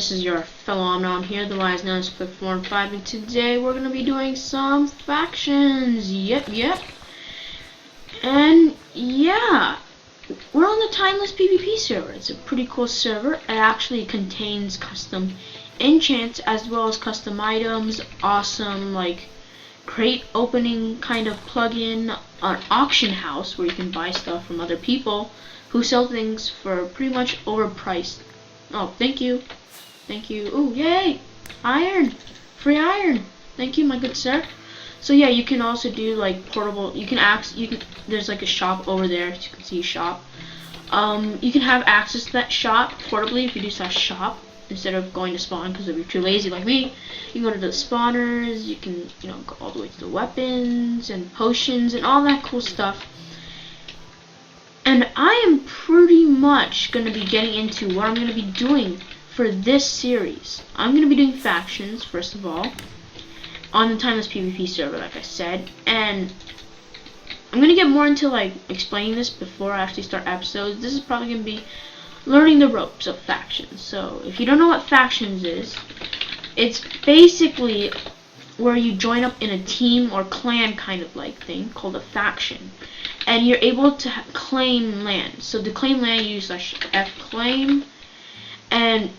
this is your fellow Omnom here, otherwise known as Quick415, and today we're going to be doing some factions. Yep. And yeah, we're on the TimelessPvP server. It's a pretty cool server. It actually contains custom enchants as well as custom items, awesome like crate opening kind of plugin, an auction house where you can buy stuff from other people who sell things for pretty much overpriced. Oh, thank you. Ooh, yay! Iron! Free iron! Thank you, my good sir. So yeah, you can also do like portable, there's like a shop over there, as you can see, shop. You can have access to that shop portably if you do /shop instead of going to spawn, because if you're too lazy like me, you can go to the spawners, you can, go all the way to the weapons and potions and all that cool stuff. And I am pretty much going to be getting into what I'm going to be doing for this series. I'm going to be doing factions, first of all, on the TimelessPvP server, like I said. And I'm going to get more into like explaining this before I actually start episodes. This is probably going to be learning the ropes of factions. So if you don't know what factions is, it's basically where you join up in a team or clan kind of like thing called a faction. And you're able to claim land. So to claim land, you use /fclaim. And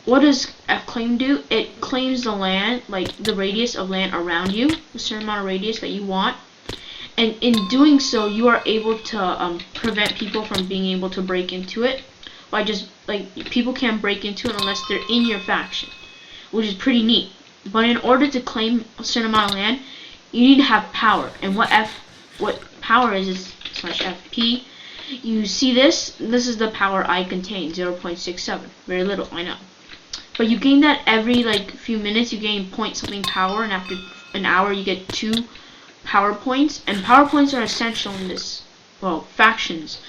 what does fclaim do? It claims the land, like the radius of land around you, a certain amount of radius that you want. And in doing so, you are able to prevent people from being able to break into it. By just, like, people can't break into it unless they're in your faction, which is pretty neat. But in order to claim a certain amount of land, you need to have power. And what power is /fp. You see this is the power I contain, 0.67. Very little, I know, but you gain that every like few minutes. You gain point something power, and after an hour you get 2 power points. And power points are essential in this, well, factions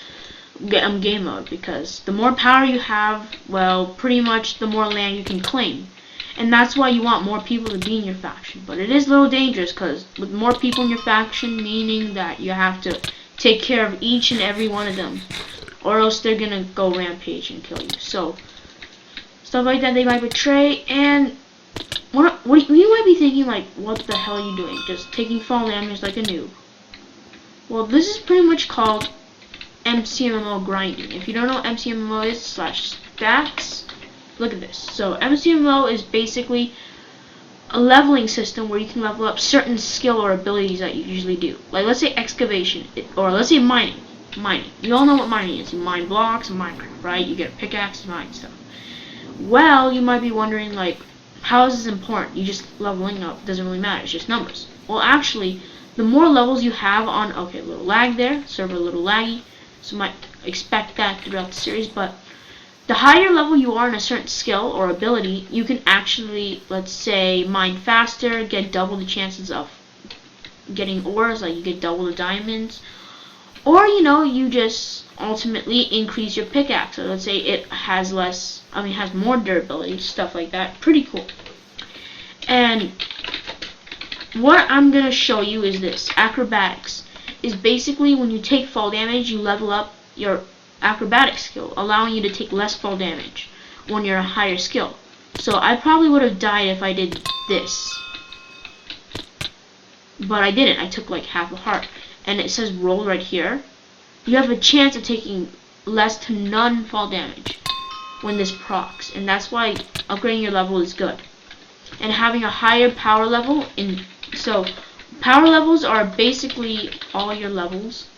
game mode, because the more power you have, well, pretty much the more land you can claim. And that's why you want more people to be in your faction. But it is a little dangerous, because with more people in your faction, meaning that you have to take care of each and every one of them, or else they're gonna go rampage and kill you. So stuff like that, they might betray. And what you might be thinking, like, what the hell are you doing? Just taking fall damage like a noob. Well, this is pretty much called MCMMO grinding. If you don't know what MCMMO is, /stats, look at this. So MCMMO is basically a leveling system where you can level up certain skill or abilities that you usually do. Like, let's say excavation, or let's say mining. You all know what mining is. You mine blocks in Minecraft, right? You get a pickaxe and mine stuff. Well, you might be wondering, like, how is this important? You just leveling up doesn't really matter. It's just numbers. Well, actually, the more levels you have on, okay, a little lag there, server a little laggy, so you might expect that throughout the series, but the higher level you are in a certain skill or ability, you can actually, let's say, mine faster, get double the chances of getting ores, like you get double the diamonds, or you just ultimately increase your pickaxe. So let's say it has has more durability, stuff like that. Pretty cool. And what I'm gonna show you is this. Acrobatics is basically when you take fall damage, you level up your acrobatic skill, allowing you to take less fall damage when you're a higher skill. So I probably would have died if I did this, but I didn't. I took like half a heart, and it says roll right here. You have a chance of taking less to none fall damage when this procs, and that's why upgrading your level is good. And having a higher power level so power levels are basically all your levels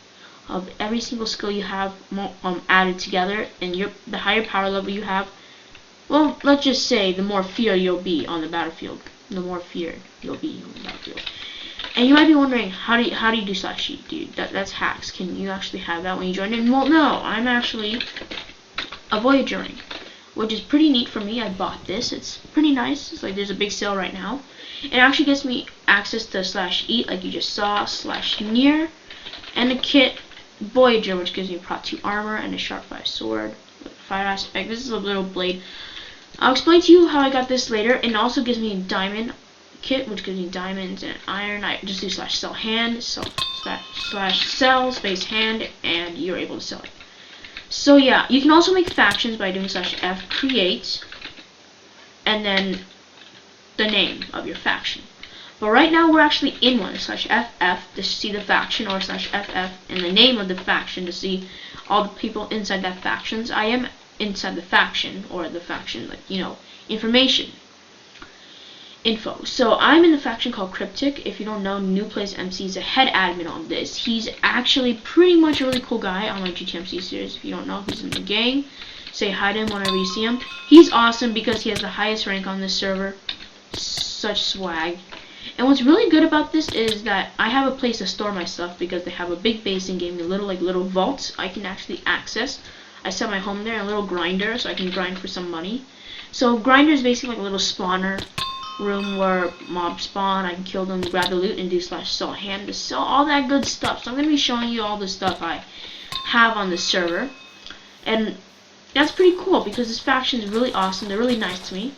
of every single skill you have added together, and the higher power level you have, well, let's just say the more feared you'll be on the battlefield. And you might be wondering, how do you do /sheet, dude? That's hacks. Can you actually have that when you join in? Well, no, I'm actually a Voyager ring, which is pretty neat for me. I bought this. It's pretty nice. It's like there's a big sale right now. It actually gives me access to /eat, like you just saw, /near, and a kit Voyager, which gives me prot 2 armor and a sharp 5 sword with fire aspect. This is a little blade. I'll explain to you how I got this later. And it also gives me a diamond kit, which gives me diamonds and iron. I just do /sell hand, /sell space hand, and you're able to sell it. So yeah, you can also make factions by doing /f create. and then the name of your faction. But right now we're actually in one, /FF to see the faction, or /FF and the name of the faction to see all the people inside that factions. I am inside the faction, or the faction, like, you know, information. Info. So I'm in the faction called Cryptic. If you don't know, New Plays MC is a head admin on this. He's actually pretty much a really cool guy on my GTMC series. If you don't know, he's in the gang. Say hi to him whenever you see him. He's awesome because he has the highest rank on this server. Such swag. And what's really good about this is that I have a place to store my stuff because they have a big base in game, little vaults I can actually access. I set my home there, a little grinder, so I can grind for some money. So grinder is basically like a little spawner room where mobs spawn. I can kill them, grab the loot, and do /sell hand to sell all that good stuff. So I'm going to be showing you all the stuff I have on the server. And that's pretty cool because this faction is really awesome. They're really nice to me.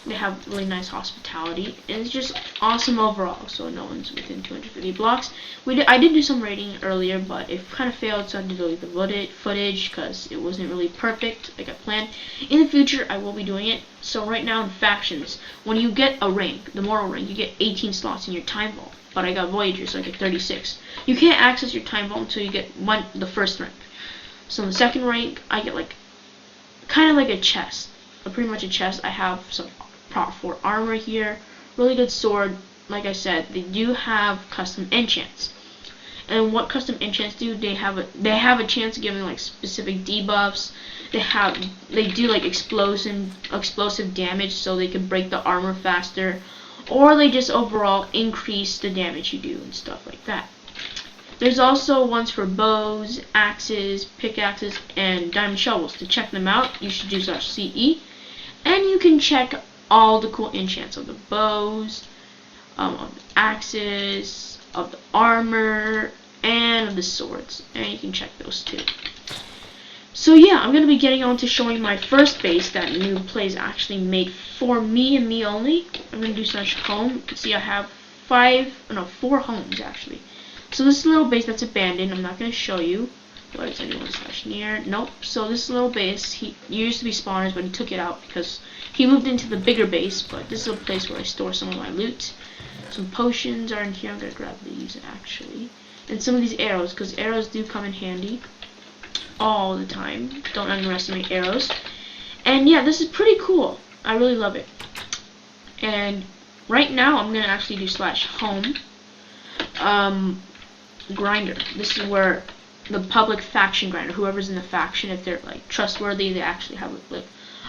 They have really nice hospitality, and it's just awesome overall. So no one's within 250 blocks. I did do some raiding earlier, but it kind of failed, so I had to delete the footage because it wasn't really perfect like I planned. In the future, I will be doing it. So right now in factions, when you get a rank, the moral rank, you get 18 slots in your time vault. But I got Voyager, so I get 36. You can't access your time vault until you get the first rank. So in the second rank, I get like kind of like a chest, pretty much a chest. I have some Prop 4 armor here, really good sword. Like I said, they do have custom enchants, and what custom enchants do, they have a chance of giving like specific debuffs. They do like explosive damage, so they can break the armor faster, or they just overall increase the damage you do and stuff like that. There's also ones for bows, axes, pickaxes, and diamond shovels. To check them out, you should do /CE, and you can check all the cool enchants of the bows, of the axes, of the armor, and of the swords. And you can check those too. So yeah, I'm going to be getting on to showing my first base that New Plays actually made for me and me only. I'm going to do /home. You can see I have 4 homes actually. So this little base that's abandoned, I'm not going to show you. What is anyone /near? Nope. So this little base, he used to be spawners, but he took it out because he moved into the bigger base. But this is a place where I store some of my loot. Some potions are in here. I'm gonna grab these actually, and some of these arrows, because arrows do come in handy all the time. Don't underestimate arrows. And yeah, this is pretty cool. I really love it. And right now I'm gonna actually do /home grinder. This is where the public faction grinder, whoever's in the faction, if they're like trustworthy, they actually have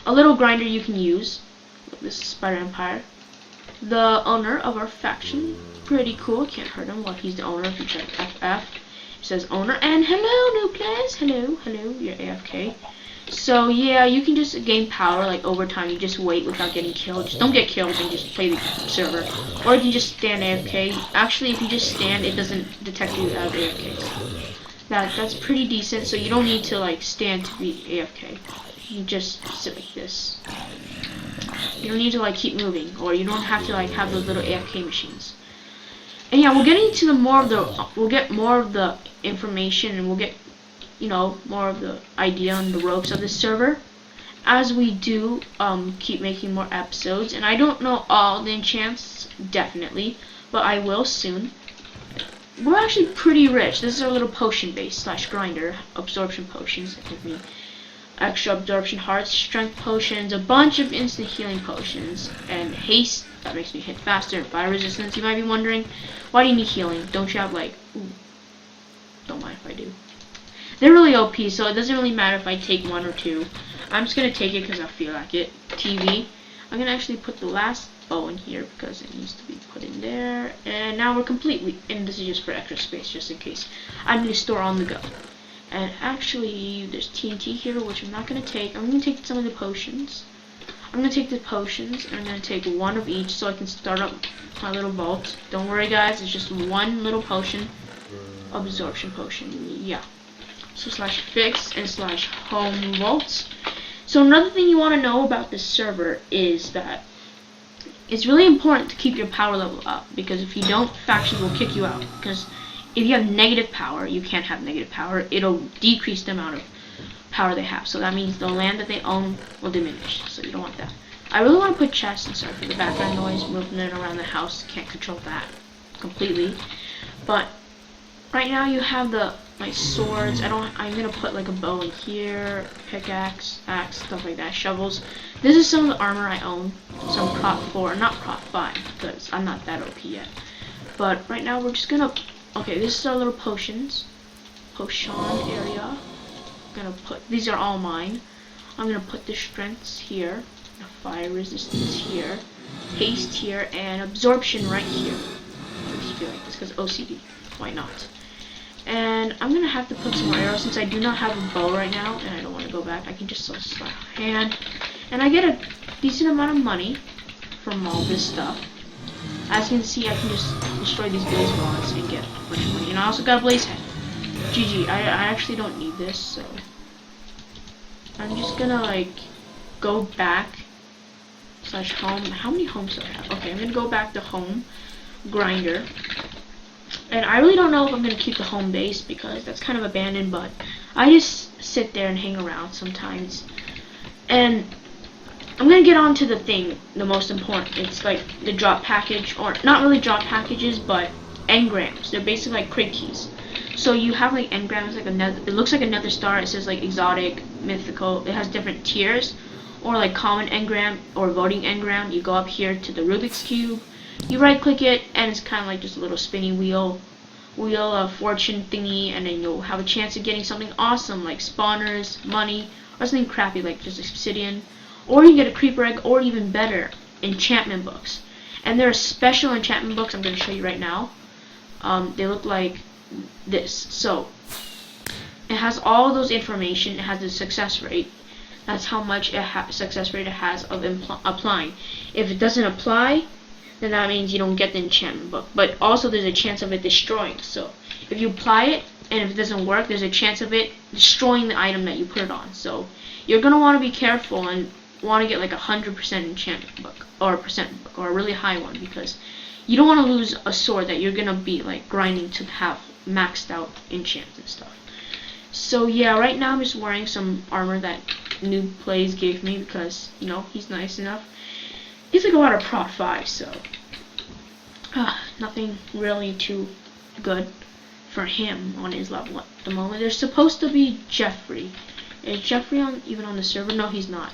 a little grinder you can use. This is Spider Empire, the owner of our faction. Pretty cool. Can't hurt him. Well, he's the owner. If you check FF, it says owner. And hello, New Players. Hello. You're AFK. So yeah, you can just gain power like over time. You just wait without getting killed. Just don't get killed and just play the server. Or you can just stand AFK. Actually, if you just stand, it doesn't detect you as AFK. So that's pretty decent. So you don't need to like stand to be AFK. You just sit like this. You don't need to like keep moving, or you don't have to like have those little AFK machines. And yeah, we'll get into we'll get more of the information, and we'll get, you know, more of the idea on the ropes of this server as we do keep making more episodes. And I don't know all the enchants definitely, but I will soon. We're actually pretty rich. This is our little potion base /grinder. Absorption potions that give me extra absorption hearts, strength potions, a bunch of instant healing potions, and haste that makes me hit faster, and fire resistance. You might be wondering, why do you need healing? Don't you have like, don't mind if I do. They're really OP, so it doesn't really matter if I take 1 or 2. I'm just gonna take it because I feel like it. TV. I'm gonna actually put the last bow in here because it needs to be put in there. And now we're complete. And this is just for extra space, just in case I need to store on the go. And actually, there's TNT here, which I'm not going to take. I'm going to take some of the potions. I'm going to take the potions, and I'm going to take 1 of each so I can start up my little vault. Don't worry, guys. It's just 1 little potion. Absorption potion. Yeah. So /fix and /home vaults. So another thing you want to know about this server is that it's really important to keep your power level up, because if you don't, factions will kick you out. Because if you have negative power, you can't have negative power. It'll decrease the amount of power they have. So that means the land that they own will diminish. So you don't want that. I really want to put chests, and sorry for the background noise, moving it around the house. Can't control that completely. But right now you have my swords. I'm gonna put like a bow in here, pickaxe, axe, stuff like that, shovels. This is some of the armor I own. Some prop 4, not prop 5, because I'm not that OP yet. But right now we're just gonna, okay, this is our little potions. Potion area. These are all mine. I'm gonna put the strengths here, the fire resistance here, haste here, and absorption right here. I just feel like this because OCD. Why not? And I'm gonna have to put some more arrows since I do not have a bow right now, and I don't want to go back. I can just sell slap hand, and I get a decent amount of money from all this stuff. As you can see, I can just destroy these blaze rods and get a bunch of money. And I also got a blaze head. GG. I actually don't need this, so I'm just gonna like go back / home. How many homes do I have? Okay, I'm gonna go back to home grinder. And I really don't know if I'm gonna keep the home base because that's kind of abandoned, but I just sit there and hang around sometimes. And I'm gonna get on to the thing, the most important. It's like the drop package, or not really drop packages, but engrams. They're basically like crate keys. So you have like engrams, like it looks like another star. It says like exotic, mythical. It has different tiers, or like common engram or voting engram. You go up here to the Rubik's cube. You right click it, and it's kind of like just a little spinning wheel of fortune thingy, and then you'll have a chance of getting something awesome like spawners, money, or something crappy like just obsidian. Or you get a creeper egg, or even better, enchantment books. And there are special enchantment books I'm going to show you right now. They look like this. So it has all those information. It has the success rate. That's how much success rate it has of applying. If it doesn't apply, then that means you don't get the enchantment book. But also there's a chance of it destroying. So if you apply it and if it doesn't work, there's a chance of it destroying the item that you put it on. So you're going to want to be careful and want to get like 100% enchantment book or a percent book or a really high one, because you don't want to lose a sword that you're going to be like grinding to have maxed out enchants and stuff. So yeah, right now I'm just wearing some armor that Noob Plays gave me because, you know, he's nice enough. He's like about a prop 5, so nothing really too good for him on his level at the moment. There's supposed to be Jeffrey. Is Jeffrey even on the server? No, he's not.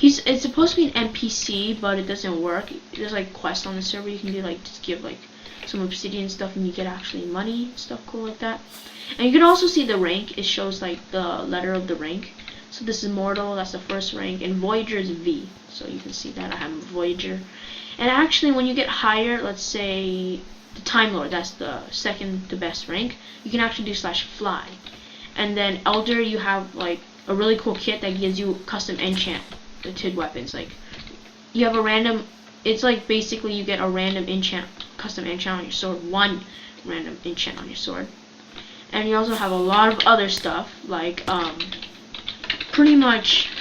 It's supposed to be an NPC, but it doesn't work. There's like quests on the server you can do, like just give like some obsidian stuff and you get actually money, stuff cool like that. And you can also see the rank. It shows like the letter of the rank. So this is mortal, that's the first rank, and Voyager is V. So you can see that I have a Voyager. And actually when you get higher, let's say the Time Lord, that's the second to best rank, you can actually do /fly. And then Elder, you have like a really cool kit that gives you custom enchanted weapons. Like you have a random, it's like basically you get a random custom enchant on your sword, one random enchant on your sword. And you also have a lot of other stuff like pretty much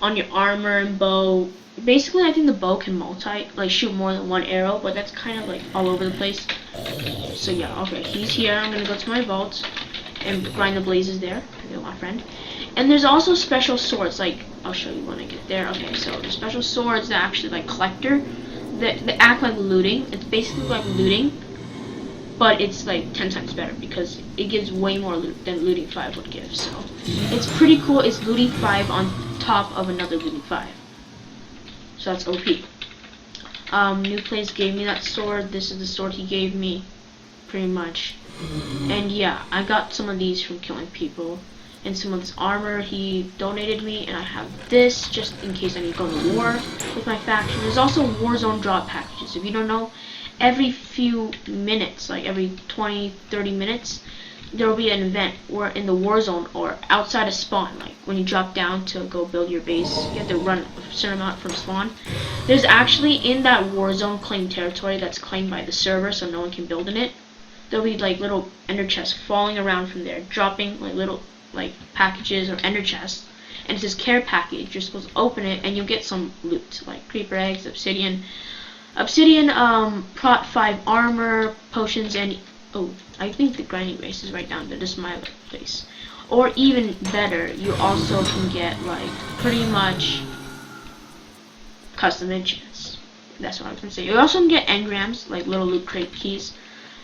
on your armor and bow. Basically I think the bow can shoot more than one arrow, but that's kind of like all over the place. So yeah, okay, he's here. I'm gonna go to my vault and grind the blazes there. I my friend. And there's also special swords, like I'll show you when I get there. Okay, so there's special swords that actually like collector that act like looting. It's basically like looting, but it's like 10 times better because it gives way more loot than looting 5 would give. So it's pretty cool. It's looting 5 on top of another looting 5. So that's OP. New Plays gave me that sword. This is the sword he gave me, pretty much. And yeah, I got some of these from killing people. And some of this armor he donated me, and I have this just in case I need to go to war with my faction. There's also Warzone drop packages. If you don't know, every few minutes, like every 20-30 minutes, there will be an event where in the Warzone or outside of spawn, like when you drop down to go build your base, you have to run a certain amount from spawn. There's actually in that Warzone claimed territory that's claimed by the server, so no one can build in it. There'll be like little ender chests falling around from there, dropping like little like packages or ender chests, and it says care package. You're supposed to open it and you'll get some loot like creeper eggs, obsidian, prot 5 armor, potions, and oh, I think the grinding race is right down there. This is my place. Or even better, you also can get like pretty much custom enchants. That's what I was gonna say. You also can get engrams, like little loot crate keys.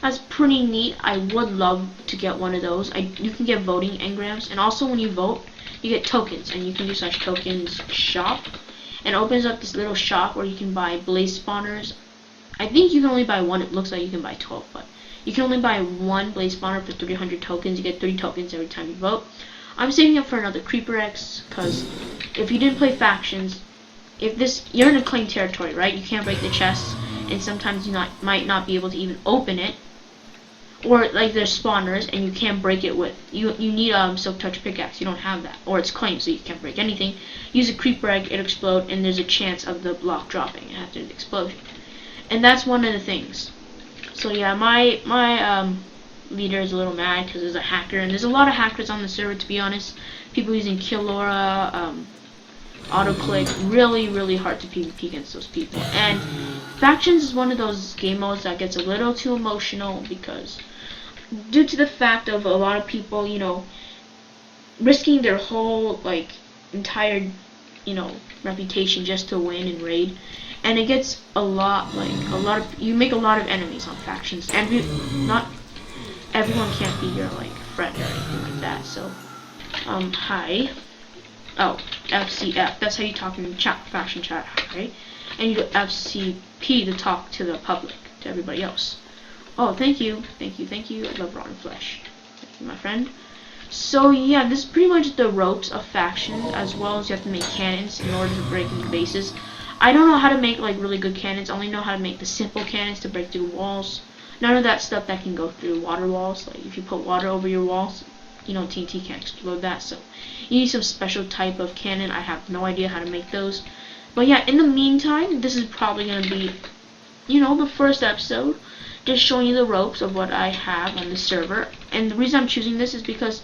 That's pretty neat. I would love to get one of those. You can get voting engrams, and also when you vote, you get tokens, and you can do /tokens shop, and it opens up this little shop where you can buy blaze spawners. I think you can only buy one. It looks like you can buy 12, but you can only buy one blaze spawner for 300 tokens. You get 3 tokens every time you vote. I'm saving up for another creeper X, because if you didn't play factions, you're in a claimed territory, right? You can't break the chests, and sometimes you might not be able to even open it, or like there's spawners and you can't break it with you need silk touch pickaxe. You don't have that, or it's claimed, so you can't break anything. Use a creeper egg, it'll explode, and there's a chance of the block dropping after the explosion, and that's one of the things. So yeah, my leader is a little mad because there's a hacker, and there's a lot of hackers on the server, to be honest. People using Killora, auto-click, really hard to PvP against those people. And factions is one of those game modes that gets a little too emotional, because due to the fact of a lot of people, risking their whole entire reputation just to win and raid, and it gets you make a lot of enemies on factions, and not everyone can't be your friend or anything like that. So hi. Oh, FCF, that's how you talk in chat, faction chat, right? And you do FCP to talk to the public, to everybody else. Oh, thank you. I love rotten flesh. Thank you, my friend. So yeah, this is pretty much the ropes of factions, as well as you have to make cannons in order to break into bases. I don't know how to make really good cannons. I only know how to make the simple cannons to break through walls. None of that stuff that can go through water walls. Like if you put water over your walls, TNT can't explode that. So you need some special type of cannon. I have no idea how to make those. But yeah, in the meantime, this is probably going to be, the first episode, just showing you the ropes of what I have on the server. And the reason I'm choosing this is because,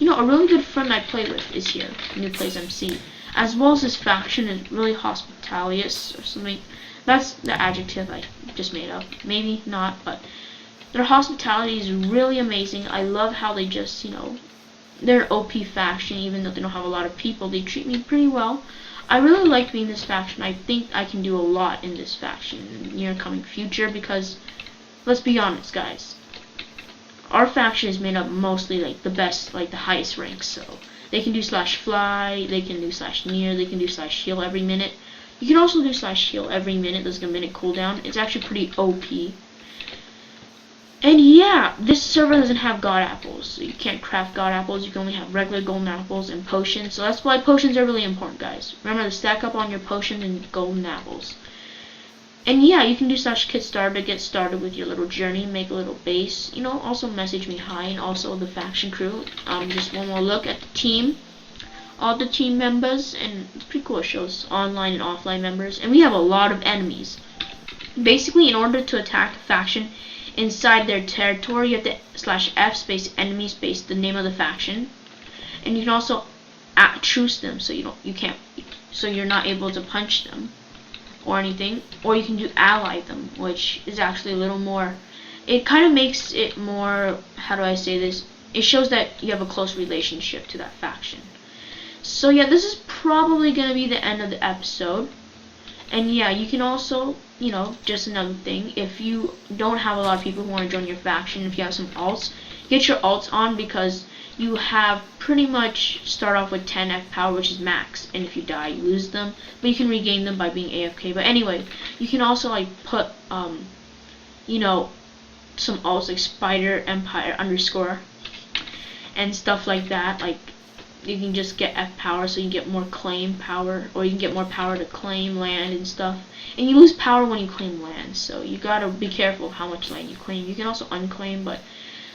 a really good friend I play with is here, New Plays MC. As well as this faction is really hospitalious or something. That's the adjective I just made up. Maybe not, but their hospitality is really amazing. I love how they just, they're an OP faction, even though they don't have a lot of people. They treat me pretty well. I really like being this faction. I think I can do a lot in this faction in the near coming future, because, let's be honest, guys, our faction is made up mostly the best, the highest ranks. So they can do /fly, they can do /near, they can do /heal every minute. You can also do /heal every minute. There's a minute cooldown. It's actually pretty OP. And yeah, this server doesn't have god apples, so you can't craft god apples. You can only have regular golden apples and potions. So that's why potions are really important, guys. Remember to stack up on your potions and golden apples. And yeah, you can do /kitstarter to get started with your little journey, make a little base. Also message me hi, and also the faction crew. Just one more look at the team. All the team members, and it's pretty cool. It shows online and offline members. And we have a lot of enemies. Basically, in order to attack a faction inside their territory, you have to /F space enemy space the name of the faction, and you can also truce them, so you're not able to punch them or anything, or you can do ally them, which is actually a little more. It kind of makes it more. How do I say this? It shows that you have a close relationship to that faction. So yeah, this is probably gonna be the end of the episode. And yeah, you can also, just another thing, if you don't have a lot of people who want to join your faction, if you have some alts, get your alts on, because you have pretty much start off with 10 F power, which is max, and if you die, you lose them, but you can regain them by being AFK. But anyway, you can also put, some alts like Spider Empire _ and stuff like that. You can just get F power, so you can get more claim power, or you can get more power to claim land and stuff. And you lose power when you claim land, so you gotta be careful of how much land you claim. You can also unclaim, but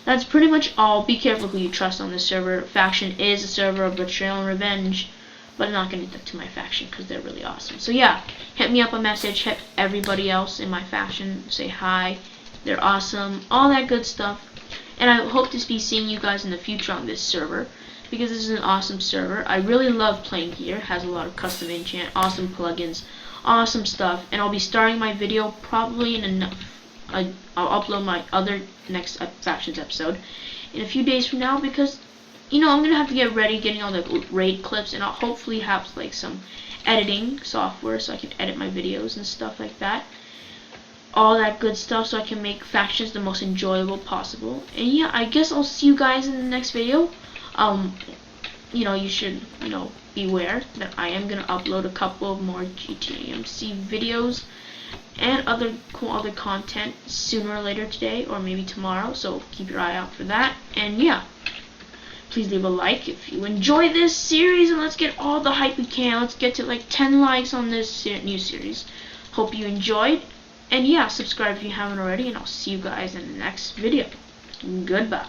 that's pretty much all. Be careful who you trust on this server. Faction is a server of betrayal and revenge, but I'm not gonna do that to my faction because they're really awesome. So yeah, hit me up a message, hit everybody else in my faction, say hi, they're awesome, all that good stuff. And I hope to be seeing you guys in the future on this server, because this is an awesome server. I really love playing here. It has a lot of custom enchant, awesome plugins, awesome stuff. And I'll be starting my video probably in I'll upload my other next factions episode in a few days from now, because I'm gonna have to get ready getting all the raid clips, and I'll hopefully have some editing software so I can edit my videos and stuff like that. All that good stuff so I can make factions the most enjoyable possible. And yeah, I guess I'll see you guys in the next video. You should, beware that I am gonna upload a couple of more GTAMC videos and other content sooner or later today, or maybe tomorrow, so keep your eye out for that. And yeah, please leave a like if you enjoy this series, and let's get all the hype we can. Let's get to like 10 likes on this new series. Hope you enjoyed, and yeah, subscribe if you haven't already, and I'll see you guys in the next video. Goodbye.